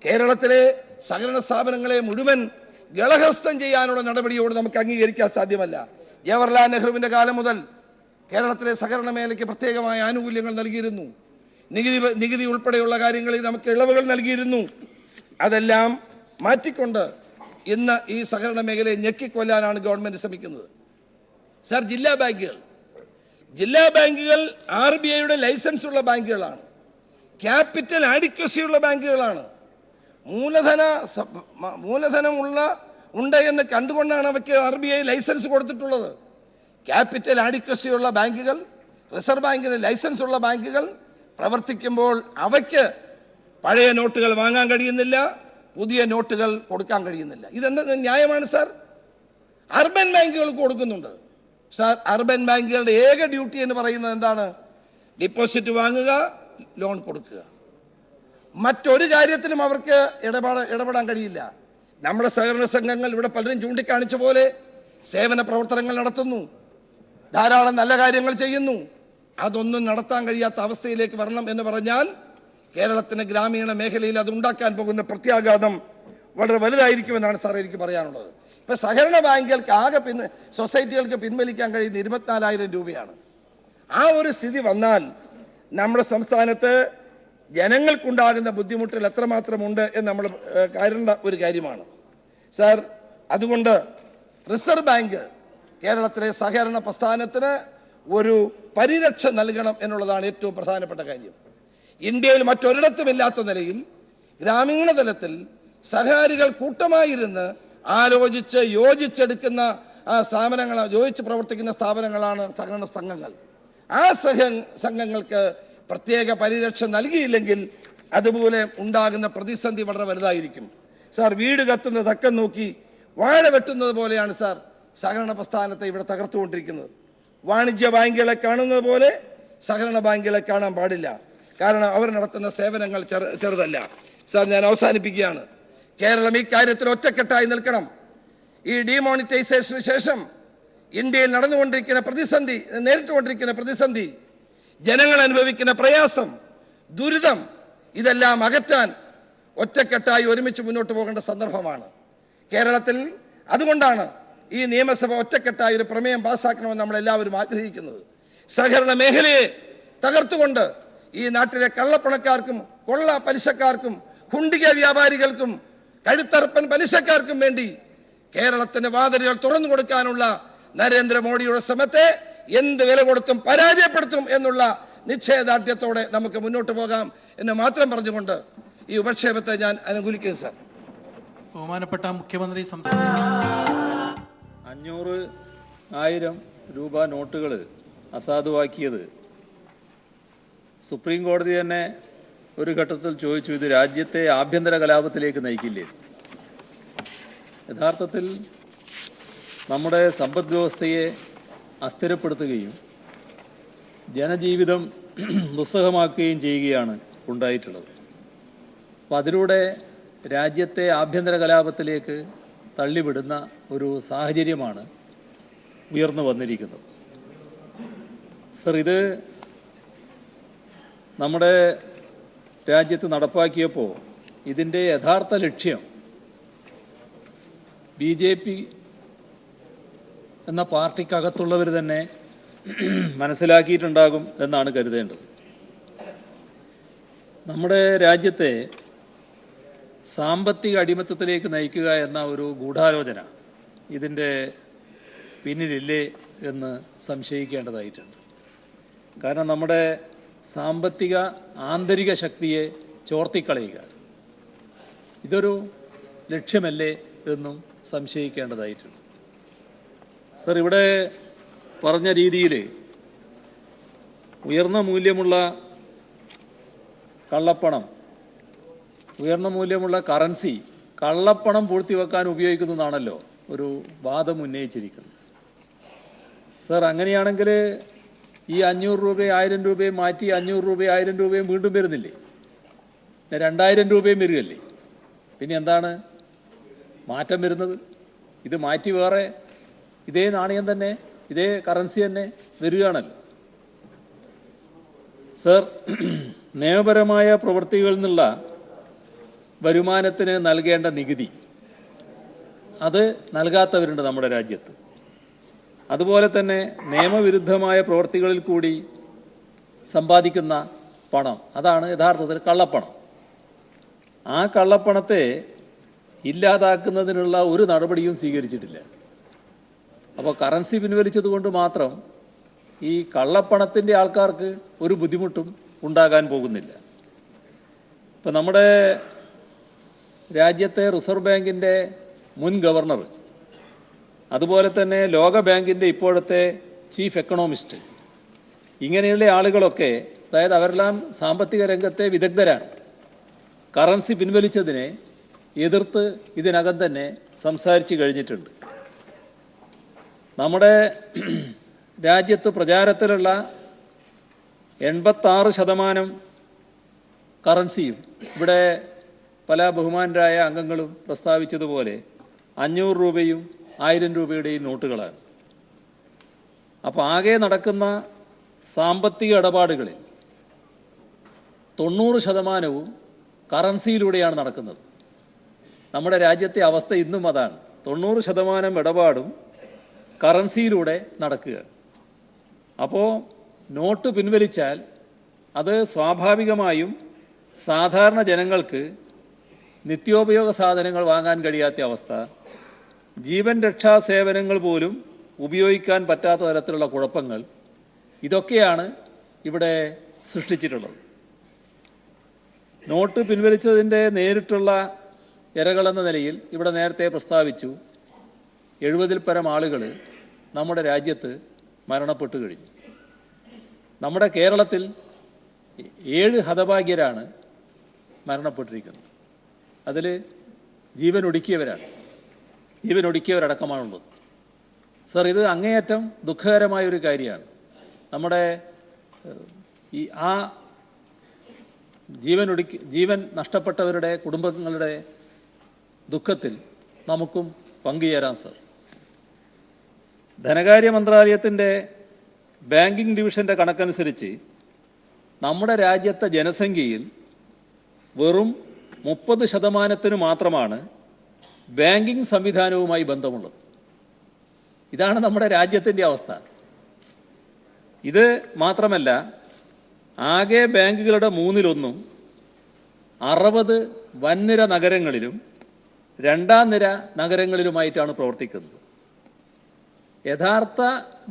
കേരളത്തിലെ സഹകരണ സ്ഥാപനങ്ങളെ മുഴുവൻ ഗളഹസ്തം ചെയ്യാനുള്ള നടപടിയോട് നമുക്ക് അംഗീകരിക്കാൻ സാധ്യമല്ല. ജവഹർലാൽ നെഹ്റുവിന്റെ കാലം മുതൽ കേരളത്തിലെ സഹകരണ മേഖലയ്ക്ക് പ്രത്യേകമായ ആനുകൂല്യങ്ങൾ നൽകിയിരുന്നു. നികുതി ഉൾപ്പെടെയുള്ള കാര്യങ്ങളിൽ നമുക്ക് ഇളവുകൾ നൽകിയിരുന്നു. അതെല്ലാം മാറ്റിക്കൊണ്ട് ഇന്ന് ഈ സഹകരണ മേഖലയെ ഞെക്കിക്കൊല്ലാനാണ് ഗവൺമെന്റ് ശ്രമിക്കുന്നത്. സാർ, ജില്ലാ ബാങ്കുകൾ RBIയുടെ ലൈസൻസ് ഉള്ള ബാങ്കുകളാണ്. ക്യാപിറ്റൽ ആഡിക്വസി ഉള്ള ബാങ്കുകളാണ്. മൂലധനം ഉണ്ട് എന്ന് കണ്ടുകൊണ്ടാണ് അവയ്ക്ക് RBI ലൈസൻസ് കൊടുത്തിട്ടുള്ളത്. ക്യാപിറ്റൽ ആഡിക്വസി ഉള്ള ബാങ്കുകൾ, റിസർവ് ബാങ്കിന് ലൈസൻസ് ഉള്ള ബാങ്കുകൾ പ്രവർത്തിക്കുമ്പോൾ അവയ്ക്ക് പഴയ നോട്ടുകൾ വാങ്ങാൻ കഴിയുന്നില്ല, പുതിയ നോട്ടുകൾ കൊടുക്കാൻ കഴിയുന്നില്ല. ഇതെന്താ ന്യായമാണ് സാർ? അർബൻ ബാങ്കുകൾക്ക് കൊടുക്കുന്നുണ്ട്. സാർ, അർബൻ ബാങ്കുകളുടെ ഏക ഡ്യൂട്ടി എന്ന് പറയുന്നത് എന്താണ്? ഡിപ്പോസിറ്റ് വാങ്ങുക, ലോൺ കൊടുക്കുക. മറ്റൊരു കാര്യത്തിലും അവർക്ക് ഇടപെടാൻ കഴിയില്ല. നമ്മുടെ സഹകരണ സംഘങ്ങൾ ഇവിടെ പലരും ചൂണ്ടിക്കാണിച്ച പോലെ സേവന പ്രവർത്തനങ്ങൾ നടത്തുന്നു, ധാരാളം നല്ല കാര്യങ്ങൾ ചെയ്യുന്നു. അതൊന്നും നടത്താൻ കഴിയാത്ത അവസ്ഥയിലേക്ക് വരണം എന്ന് പറഞ്ഞാൽ കേരളത്തിന്റെ ഗ്രാമീണ മേഖലയിൽ അത് ഉണ്ടാക്കാൻ പോകുന്ന പ്രത്യാഘാതം വളരെ വലുതായിരിക്കുമെന്നാണ് സാർ എനിക്ക് പറയാനുള്ളത്. ഇപ്പൊ സഹകരണ ബാങ്കുകൾക്ക് ആകെ സൊസൈറ്റികൾക്ക് പിൻവലിക്കാൻ കഴിയുന്ന 24,000 രൂപയാണ്. ആ ഒരു സ്ഥിതി വന്നാൽ നമ്മുടെ സംസ്ഥാനത്ത് ജനങ്ങൾക്കുണ്ടാകുന്ന ബുദ്ധിമുട്ടുകൾ എത്രമാത്രമുണ്ട് എന്ന് നമ്മൾ കരുതേണ്ട ഒരു കാര്യമാണ് സാർ. അതുകൊണ്ട് റിസർവ് ബാങ്ക് കേരളത്തിലെ സഹകരണ പ്രസ്ഥാനത്തിന് ഒരു പരിരക്ഷ നൽകണം എന്നുള്ളതാണ് ഏറ്റവും പ്രധാനപ്പെട്ട കാര്യം. ഇന്ത്യയിൽ മറ്റൊരിടത്തുമില്ലാത്ത നിലയിൽ ഗ്രാമീണ തലത്തിൽ സഹകാരികൾ കൂട്ടമായിരുന്ന് ആലോചിച്ച് യോജിച്ചെടുക്കുന്ന യോജിച്ച് പ്രവർത്തിക്കുന്ന സ്ഥാപനങ്ങളാണ് സഹകരണ സംഘങ്ങൾ. ആ സംഘങ്ങൾക്ക് പ്രത്യേക പരിരക്ഷ നൽകിയില്ലെങ്കിൽ അതുപോലെ ഉണ്ടാകുന്ന പ്രതിസന്ധി വളരെ വലുതായിരിക്കും സാർ. വീട് കത്തുന്ന തക്കം നോക്കി വാഴ വെട്ടുന്നത് പോലെയാണ് സാർ സഹകരണ പ്രസ്ഥാനത്തെ ഇവിടെ തകർത്തുകൊണ്ടിരിക്കുന്നത്. വാണിജ്യ ബാങ്കുകളെ കാണുന്നത് പോലെ സഹകരണ ബാങ്കുകളെ കാണാൻ പാടില്ല. കാരണം അവർ നടത്തുന്ന സേവനങ്ങൾ ചെറുതല്ല സാർ. ഞാൻ അവസാനിപ്പിക്കുകയാണ്. കേരളം ഈ കാര്യത്തിൽ ഒറ്റക്കെട്ടായി നിൽക്കണം. ഈ ഡിമോണിറ്റൈസേഷന് ശേഷം ഇന്ത്യയിൽ നേരിട്ടുകൊണ്ടിരിക്കുന്ന പ്രതിസന്ധി, ജനങ്ങൾ അനുഭവിക്കുന്ന പ്രയാസം, ദുരിതം, ഇതെല്ലാം അകറ്റാൻ ഒറ്റക്കെട്ടായി ഒരുമിച്ച് മുന്നോട്ട് പോകേണ്ട സന്ദർഭമാണ് കേരളത്തിൽ. അതുകൊണ്ടാണ് ഈ നിയമസഭ ഒറ്റക്കെട്ടായി ഒരു പ്രമേയം പാസ്സാക്കണമെന്ന് നമ്മളെല്ലാവരും ആഗ്രഹിക്കുന്നത്. സഹകരണ മേഖലയെ തകർത്തുകൊണ്ട് ഈ നാട്ടിലെ കള്ളപ്പണക്കാർക്കും കൊള്ള പലിശക്കാർക്കും ഹുണ്ടിക വ്യാപാരികൾക്കും കഴുത്തറപ്പൻ പലിശക്കാർക്കും വേണ്ടി കേരളത്തിന്റെ വാതിലുകൾ തുറന്നു കൊടുക്കാനുള്ള നരേന്ദ്രമോദിയുടെ ശ്രമത്തെ എന്ത് വില കൊടുത്തും പരാജയപ്പെടുത്തും എന്നുള്ള നിശ്ചയദാർഢ്യത്തോടെ നമുക്ക് മുന്നോട്ട് പോകാം എന്ന് മാത്രം പറഞ്ഞുകൊണ്ട് ഈ ഉപക്ഷേപത്തെ ഞാൻ അനുകൂലിക്കുന്നു സാർ. ബഹുമാനപ്പെട്ട മുഖ്യമന്ത്രി 500,000 രൂപ നോട്ടുകൾ അസാധുവാക്കിയത് സുപ്രീം കോടതി തന്നെ ഒരു ഘട്ടത്തിൽ ചോദിച്ചു, ഇത് രാജ്യത്തെ ആഭ്യന്തര കലാപത്തിലേക്ക് നയിക്കില്ലേ? യഥാർത്ഥത്തിൽ നമ്മുടെ സമ്പദ് വ്യവസ്ഥയെ അസ്ഥിരപ്പെടുത്തുകയും ജനജീവിതം ദുസ്സഹമാക്കുകയും ചെയ്യുകയാണ് ഉണ്ടായിട്ടുള്ളത്. അപ്പോൾ അതിലൂടെ രാജ്യത്തെ ആഭ്യന്തര കലാപത്തിലേക്ക് തള്ളിവിടുന്ന ഒരു സാഹചര്യമാണ് ഉയർന്നു വന്നിരിക്കുന്നത്. സർ, ഇത് നമ്മുടെ രാജ്യത്ത് നടപ്പാക്കിയപ്പോൾ ഇതിൻ്റെ യഥാർത്ഥ ലക്ഷ്യം BJP എന്ന പാർട്ടിക്കകത്തുള്ളവർ തന്നെ മനസ്സിലാക്കിയിട്ടുണ്ടാകും എന്നാണ് കരുതേണ്ടത്. നമ്മുടെ രാജ്യത്തെ സാമ്പത്തിക അടിമത്തത്തിലേക്ക് നയിക്കുക എന്ന ഒരു ഗൂഢാലോചന ഇതിൻ്റെ പിന്നിലില്ലേ എന്ന് സംശയിക്കേണ്ടതായിട്ടുണ്ട്. കാരണം നമ്മുടെ സാമ്പത്തിക ആന്തരിക ശക്തിയെ ചോർത്തിക്കളയുക ഇതൊരു ലക്ഷ്യമല്ലേ എന്നും സംശയിക്കേണ്ടതായിട്ടുണ്ട്. സർ, ഇവിടെ പറഞ്ഞ രീതിയിൽ ഉയർന്ന മൂല്യമുള്ള കള്ളപ്പണം, ഉയർന്ന മൂല്യമുള്ള കറൻസി കള്ളപ്പണം പൂഴ്ത്തിവെക്കാൻ ഉപയോഗിക്കുന്നതാണല്ലോ ഒരു വാദം ഉന്നയിച്ചിരിക്കുന്നത്. സർ, അങ്ങനെയാണെങ്കിൽ ഈ 500 രൂപയും 1000 രൂപയും മാറ്റി 500 രൂപയും 1000 രൂപയും വീണ്ടും വരുന്നില്ലേ? 2000 രൂപയും വരികയല്ലേ? പിന്നെ എന്താണ് മാറ്റം വരുന്നത്? ഇത് മാറ്റി വേറെ ഇതേ നാണയം തന്നെ, ഇതേ കറൻസി തന്നെ വരികയാണല്ലോ. സർ, നിയമപരമായ പ്രവൃത്തികളിൽ നിന്നുള്ള വരുമാനത്തിന് നൽകേണ്ട നികുതി അത് നൽകാത്തവരുണ്ട് നമ്മുടെ രാജ്യത്ത്. അതുപോലെ തന്നെ നിയമവിരുദ്ധമായ പ്രവൃത്തികളിൽ കൂടി സമ്പാദിക്കുന്ന പണം, അതാണ് യഥാർത്ഥത്തിൽ കള്ളപ്പണം. ആ കള്ളപ്പണത്തെ ഇല്ലാതാക്കുന്നതിനുള്ള ഒരു നടപടിയും സ്വീകരിച്ചിട്ടില്ല. അപ്പോൾ കറൻസി പിൻവലിച്ചതുകൊണ്ട് മാത്രം ഈ കള്ളപ്പണത്തിൻ്റെ ആൾക്കാർക്ക് ഒരു ബുദ്ധിമുട്ടും ഉണ്ടാകാൻ പോകുന്നില്ല. ഇപ്പം നമ്മുടെ രാജ്യത്തെ റിസർവ് ബാങ്കിൻ്റെ മുൻ ഗവർണർ, അതുപോലെ തന്നെ ലോക ബാങ്കിൻ്റെ ഇപ്പോഴത്തെ ചീഫ് എക്കണോമിസ്റ്റ്, ഇങ്ങനെയുള്ള ആളുകളൊക്കെ, അതായത് അവരെല്ലാം സാമ്പത്തിക രംഗത്തെ വിദഗ്ധരാണ്, കറൻസി പിൻവലിച്ചതിനെ എതിർത്ത് ഇതിനകം തന്നെ സംസാരിച്ചു കഴിഞ്ഞിട്ടുണ്ട്. നമ്മുടെ രാജ്യത്ത് പ്രചാരത്തിലുള്ള 86% കറൻസിയും ഇവിടെ പല ബഹുമാനരായ അംഗങ്ങളും പ്രസ്താവിച്ചതുപോലെ 500 രൂപയും 1000 രൂപയുടെയും നോട്ടുകളാണ്. അപ്പോൾ ആകെ നടക്കുന്ന സാമ്പത്തിക ഇടപാടുകളിൽ 90% കറൻസിയിലൂടെയാണ് നടക്കുന്നത്. നമ്മുടെ രാജ്യത്തെ അവസ്ഥ ഇന്നും അതാണ്. 90% ഇടപാടും കറൻസിയിലൂടെ നടക്കുകയാണ്. അപ്പോൾ നോട്ട് പിൻവലിച്ചാൽ അത് സ്വാഭാവികമായും സാധാരണ ജനങ്ങൾക്ക് നിത്യോപയോഗ സാധനങ്ങൾ വാങ്ങാൻ കഴിയാത്ത അവസ്ഥ, ജീവൻ രക്ഷാ സേവനങ്ങൾ പോലും ഉപയോഗിക്കാൻ പറ്റാത്ത തരത്തിലുള്ള കുഴപ്പങ്ങൾ, ഇതൊക്കെയാണ് ഇവിടെ സൃഷ്ടിച്ചിട്ടുള്ളത്. നോട്ട് പിൻവലിച്ചതിൻ്റെ നേരിട്ടുള്ള ഇരകളെന്ന നിലയിൽ ഇവിടെ നേരത്തെ പ്രസ്താവിച്ചു, 70-ൽ പരം ആളുകൾ നമ്മുടെ രാജ്യത്ത് മരണപ്പെട്ടു കഴിഞ്ഞു. നമ്മുടെ കേരളത്തിൽ 7 ഹതഭാഗ്യരാണ് മരണപ്പെട്ടിരിക്കുന്നത്. അതിൽ ജീവനൊടുക്കിയവരടക്കമാണുള്ളത്. സർ, ഇത് അങ്ങേയറ്റം ദുഃഖകരമായൊരു കാര്യമാണ്. നമ്മുടെ ജീവൻ നഷ്ടപ്പെട്ടവരുടെ കുടുംബങ്ങളുടെ ദുഃഖത്തിൽ നമുക്കും പങ്കുചേരാം. സർ, ധനകാര്യ മന്ത്രാലയത്തിൻ്റെ ബാങ്കിംഗ് ഡിവിഷൻ്റെ കണക്കനുസരിച്ച് നമ്മുടെ രാജ്യത്തെ ജനസംഖ്യയിൽ വെറും 30% മാത്രമാണ് ബാങ്കിങ് സംവിധാനവുമായി ബന്ധമുള്ളത്. ഇതാണ് നമ്മുടെ രാജ്യത്തിൻ്റെ അവസ്ഥ. ഇത് മാത്രമല്ല, ആകെ ബാങ്കുകളുടെ 1/3 60 വൻനിര നഗരങ്ങളിലും 2ാം നിര നഗരങ്ങളിലുമായിട്ടാണ് പ്രവർത്തിക്കുന്നത്. യഥാർത്ഥ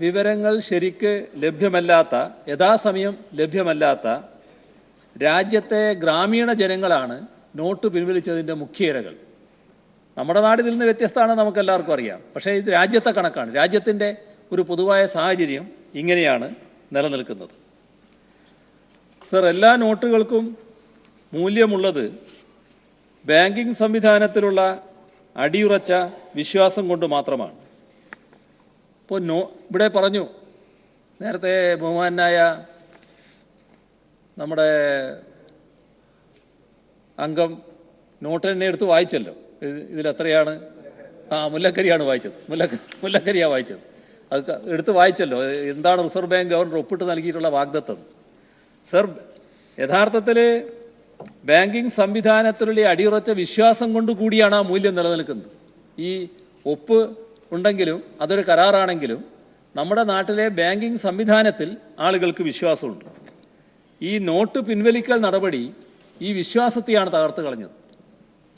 വിവരങ്ങൾ ശരിക്ക് ലഭ്യമല്ലാത്ത, യഥാസമയം ലഭ്യമല്ലാത്ത രാജ്യത്തെ ഗ്രാമീണ ജനങ്ങളാണ് നോട്ട് പിൻവലിച്ചതിൻ്റെ മുഖ്യ ഇരകൾ. നമ്മുടെ നാടിൽ നിന്ന് വ്യത്യസ്തമാണ്, നമുക്കെല്ലാവർക്കും അറിയാം. പക്ഷേ ഇത് രാജ്യത്തെ കണക്കാണ്. രാജ്യത്തിൻ്റെ ഒരു പൊതുവായ സാഹചര്യം ഇങ്ങനെയാണ് നിലനിൽക്കുന്നത്. സർ, എല്ലാ നോട്ടുകൾക്കും മൂല്യമുള്ളത് ബാങ്കിങ് സംവിധാനത്തിലുള്ള അടിയുറച്ച വിശ്വാസം കൊണ്ട് മാത്രമാണ്. ഇപ്പോൾ ഇവിടെ പറഞ്ഞു, നേരത്തെ ബഹുമാനായ നമ്മുടെ അംഗം നോട്ട് തന്നെ എടുത്ത് വായിച്ചല്ലോ. ഇതിലെത്രയാണ്? മുല്ലക്കരിയാണ് വായിച്ചത്. മുല്ലക്കരിയാണ് വായിച്ചത്. അത് എടുത്ത് വായിച്ചല്ലോ. എന്താണ് റിസർവ് ബാങ്ക് ഗവർണർ ഒപ്പിട്ട് നൽകിയിട്ടുള്ള വാഗ്ദത്തം? സർ, യഥാർത്ഥത്തിൽ ബാങ്കിങ് സംവിധാനത്തിലുള്ള അടിയുറച്ച വിശ്വാസം കൊണ്ട് കൂടിയാണ് ആ മൂല്യം നിലനിൽക്കുന്നത്. ഈ ഒപ്പ് ഉണ്ടെങ്കിലും അതൊരു കരാറാണെങ്കിലും നമ്മുടെ നാട്ടിലെ ബാങ്കിങ് സംവിധാനത്തിൽ ആളുകൾക്ക് വിശ്വാസമുണ്ട്. ഈ നോട്ട് പിൻവലിക്കൽ നടപടി ഈ വിശ്വാസത്തെയാണ് തകർത്ത് കളഞ്ഞത്.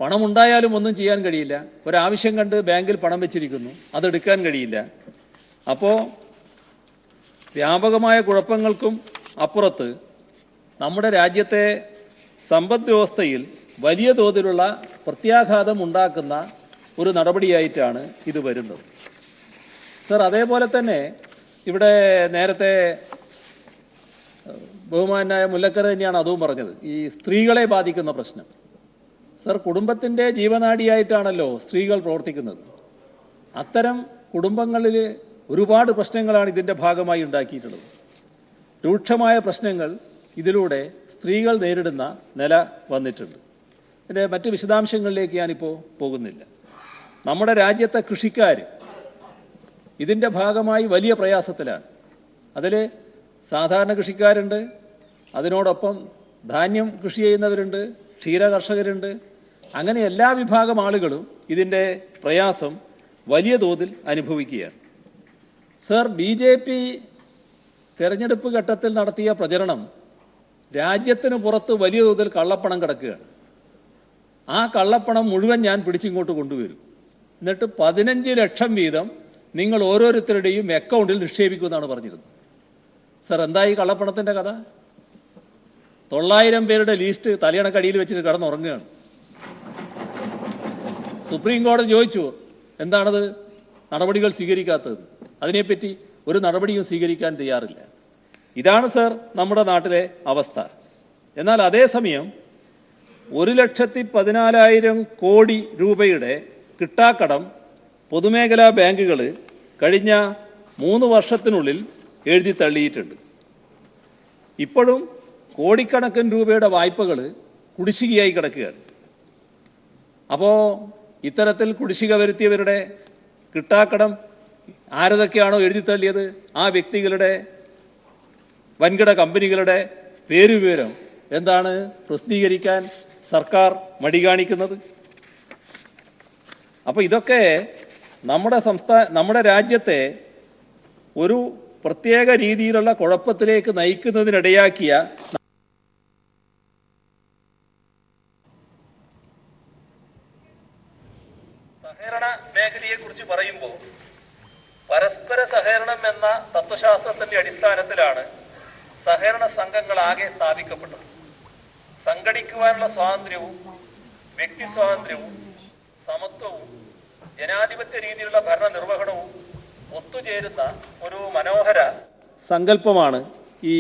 പണമുണ്ടായാലും ഒന്നും ചെയ്യാൻ കഴിയില്ല. ഒരാവശ്യം കണ്ട് ബാങ്കിൽ പണം വെച്ചിരിക്കുന്നു, അതെടുക്കാൻ കഴിയില്ല. അപ്പോൾ വ്യാപകമായ കുഴപ്പങ്ങൾക്കും അപ്പുറത്ത് നമ്മുടെ രാജ്യത്തെ സമ്പദ് വ്യവസ്ഥയിൽ വലിയ തോതിലുള്ള പ്രത്യാഘാതം ഉണ്ടാക്കുന്ന ഒരു നടപടിയായിട്ടാണ് ഇത് വരുന്നത്. സർ, അതേപോലെ തന്നെ ഇവിടെ നേരത്തെ ബഹുമാനായ മുല്ലക്കര തന്നെയാണ് അതും പറഞ്ഞത്, ഈ സ്ത്രീകളെ ബാധിക്കുന്ന പ്രശ്നം. സർ, കുടുംബത്തിൻ്റെ ജീവനാഡിയായിട്ടാണല്ലോ സ്ത്രീകൾ പ്രവർത്തിക്കുന്നത്. അത്തരം കുടുംബങ്ങളിൽ ഒരുപാട് പ്രശ്നങ്ങളാണ് ഇതിൻ്റെ ഭാഗമായി ഉണ്ടാക്കിയിട്ടുള്ളത്. രൂക്ഷമായ പ്രശ്നങ്ങൾ ഇതിലൂടെ സ്ത്രീകൾ നേരിടുന്ന നില വന്നിട്ടുണ്ട്. ഇതിൻ്റെ മറ്റ് വിശദാംശങ്ങളിലേക്ക് ഞാനിപ്പോൾ പോകുന്നില്ല. നമ്മുടെ രാജ്യത്തെ കൃഷിക്കാർ ഇതിൻ്റെ ഭാഗമായി വലിയ പ്രയാസത്തിലാണ്. അതിൽ സാധാരണ കൃഷിക്കാരുണ്ട്, അതിനോടൊപ്പം ധാന്യം കൃഷി ചെയ്യുന്നവരുണ്ട്, ക്ഷീര കർഷകരുണ്ട്. അങ്ങനെ എല്ലാ വിഭാഗം ആളുകളും ഇതിൻ്റെ പ്രയാസം വലിയ തോതിൽ അനുഭവിക്കുകയാണ്. സർ, BJP തെരഞ്ഞെടുപ്പ് ഘട്ടത്തിൽ നടത്തിയ പ്രചരണം രാജ്യത്തിന് പുറത്ത് വലിയ തോതിൽ കള്ളപ്പണം കിടക്കുകയാണ്. ആ കള്ളപ്പണം മുഴുവൻ ഞാൻ പിടിച്ചിങ്ങോട്ട് കൊണ്ടുവരും, എന്നിട്ട് 15 ലക്ഷം വീതം നിങ്ങൾ ഓരോരുത്തരുടെയും അക്കൗണ്ടിൽ നിക്ഷേപിക്കുമെന്നാണ് പറഞ്ഞിരുന്നത്. സർ, എന്തായി കള്ളപ്പണത്തിൻ്റെ കഥ? 900 പേരുടെ ലിസ്റ്റ് തലയണക്കടിയിൽ വെച്ചിട്ട് കിടന്നുറങ്ങുകയാണ്. സുപ്രീം കോടതി ചോദിച്ചു, എന്താണത് നടപടികൾ സ്വീകരിക്കാത്തത്? അതിനെപ്പറ്റി ഒരു നടപടിയും സ്വീകരിക്കാൻ തയ്യാറില്ല. ഇതാണ് സർ നമ്മുടെ നാട്ടിലെ അവസ്ഥ. എന്നാൽ അതേസമയം 1,14,000 കോടി രൂപയുടെ കിട്ടാക്കടം പൊതുമേഖലാ ബാങ്കുകൾ കഴിഞ്ഞ 3 വർഷത്തിനുള്ളിൽ എഴുതി തള്ളിയിട്ടുണ്ട്. ഇപ്പോഴും കോടിക്കണക്കിന് രൂപയുടെ വായ്പകൾ കുടിശ്ശികയായി കിടക്കുകയാണ്. അപ്പോൾ ഇത്തരത്തിൽ കുടിശ്ശിക വരുത്തിയവരുടെ കിട്ടാക്കടം ആരതൊക്കെയാണോ എഴുതി തള്ളിയത് ആ വ്യക്തികളുടെ വൻകിട കമ്പനികളുടെ പേരുവിവരം എന്താണ് പ്രസിദ്ധീകരിക്കാൻ സർക്കാർ മടി കാണിക്കുന്നത്? അപ്പോൾ ഇതൊക്കെ നമ്മുടെ രാജ്യത്തെ ഒരു പ്രത്യേക രീതിയിലുള്ള കുഴപ്പത്തിലേക്ക് നയിക്കുന്നതിനിടയാക്കിയ സഹകരണ മേഖലയെക്കുറിച്ച് പറയുമ്പോൾ പരസ്പര സഹകരണം എന്ന തത്വശാസ്ത്രത്തിന്റെ അടിസ്ഥാനത്തിലാണ് സഹകരണ സംഘങ്ങൾ ആകെ സ്ഥാപിക്കപ്പെട്ടത്. സംഘടിക്കുവാനുള്ള സ്വാതന്ത്ര്യവും വ്യക്തി സ്വാതന്ത്ര്യവും സമത്വവും ജനാധിപത്യ രീതിയിലുള്ള ഭരണ നിർവഹണവും ഒത്തുചേരുന്ന ഒരു മനോഹര സങ്കല്പമാണ് ഈ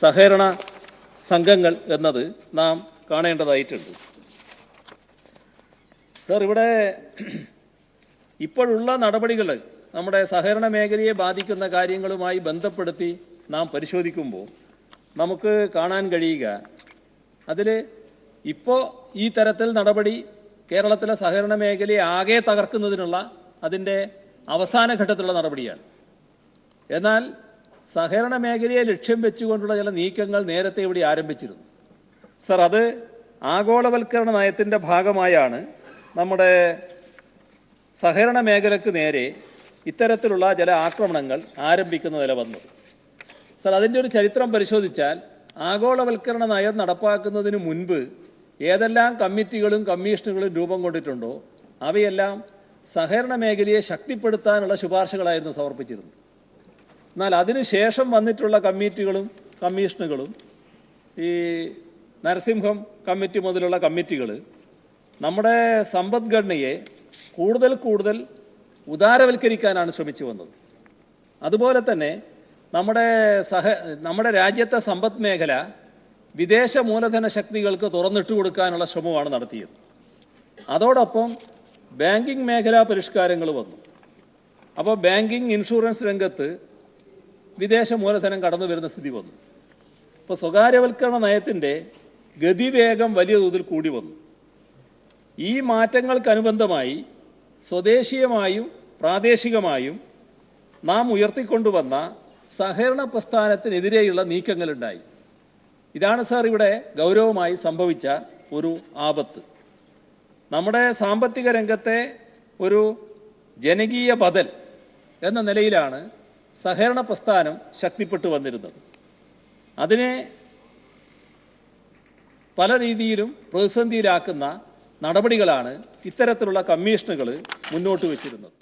സഹകരണ സംഘങ്ങൾ എന്നത് നാം കാണേണ്ടതായിട്ടുണ്ട്. സർ, ഇവിടെ ഇപ്പോഴുള്ള നടപടികൾ നമ്മുടെ സഹകരണ മേഖലയെ ബാധിക്കുന്ന കാര്യങ്ങളുമായി ബന്ധപ്പെടുത്തി നാം പരിശോധിക്കുമ്പോൾ നമുക്ക് കാണാൻ കഴിയുക, അതിൽ ഇപ്പോൾ ഈ തരത്തിൽ നടപടി കേരളത്തിലെ സഹകരണ മേഖലയെ ആകെ തകർക്കുന്നതിനുള്ള അതിൻ്റെ അവസാന ഘട്ടത്തിലുള്ള നടപടിയാണ്. എന്നാൽ സഹകരണ മേഖലയെ ലക്ഷ്യം വെച്ചുകൊണ്ടുള്ള ചില നീക്കങ്ങൾ നേരത്തെ ഇവിടെ ആരംഭിച്ചിരുന്നു. സർ, അത് ആഗോളവൽക്കരണ നയത്തിൻ്റെ ഭാഗമായാണ് നമ്മുടെ സഹകരണ മേഖലയ്ക്ക് നേരെ ഇത്തരത്തിലുള്ള ചില ആക്രമണങ്ങൾ ആരംഭിക്കുന്ന നില വന്നത്. സർ, അതിൻ്റെ ഒരു ചരിത്രം പരിശോധിച്ചാൽ ആഗോളവൽക്കരണ നയം നടപ്പാക്കുന്നതിന് മുൻപ് ഏതെല്ലാം കമ്മിറ്റികളും കമ്മീഷനുകളും രൂപം കൊണ്ടിട്ടുണ്ടോ അവയെല്ലാം സഹകരണ മേഖലയെ ശക്തിപ്പെടുത്താനുള്ള ശുപാർശകളായിരുന്നു സമർപ്പിച്ചിരുന്നത്. എന്നാൽ അതിനുശേഷം വന്നിട്ടുള്ള കമ്മിറ്റികളും കമ്മീഷനുകളും ഈ നരസിംഹം കമ്മിറ്റി മുതലുള്ള കമ്മിറ്റികൾ നമ്മുടെ സമ്പദ്ഘടനയെ കൂടുതൽ ഉദാരവൽക്കരിക്കാനാണ് ശ്രമിച്ചു വന്നത്. അതുപോലെ തന്നെ നമ്മുടെ രാജ്യത്തെ സമ്പദ് മേഖല വിദേശ മൂലധന ശക്തികൾക്ക് തുറന്നിട്ട് കൊടുക്കാനുള്ള ശ്രമമാണ് നടത്തിയത്. അതോടൊപ്പം ബാങ്കിങ് മേഖലാ പരിഷ്കാരങ്ങൾ വന്നു. അപ്പോൾ ബാങ്കിങ് ഇൻഷുറൻസ് രംഗത്ത് വിദേശ മൂലധനം കടന്നു വരുന്ന സ്ഥിതി വന്നു. ഇപ്പോൾ സ്വകാര്യവൽക്കരണ നയത്തിൻ്റെ ഗതിവേഗം വലിയ തോതിൽ കൂടി വന്നു. ഈ മാറ്റങ്ങൾക്കനുബന്ധമായി സ്വദേശീയമായും പ്രാദേശികമായും നാം ഉയർത്തിക്കൊണ്ടുവന്ന സഹകരണ പ്രസ്ഥാനത്തിനെതിരെയുള്ള നീക്കങ്ങളുണ്ടായി. ഇതാണ് സാർ ഇവിടെ ഗൗരവമായി സംഭവിച്ച ഒരു ആപത്ത്. നമ്മുടെ സാമ്പത്തിക രംഗത്തെ ഒരു ജനകീയ ബദൽ എന്ന നിലയിലാണ് സഹകരണ പ്രസ്ഥാനം ശക്തിപ്പെട്ടു വന്നിരുന്നത്. അതിനെ പല രീതിയിലും പ്രതിസന്ധിയിലാക്കുന്ന നടപടികളാണ് ഇത്തരത്തിലുള്ള കമ്മീഷനുകൾ മുന്നോട്ട് വച്ചിരുന്നത്.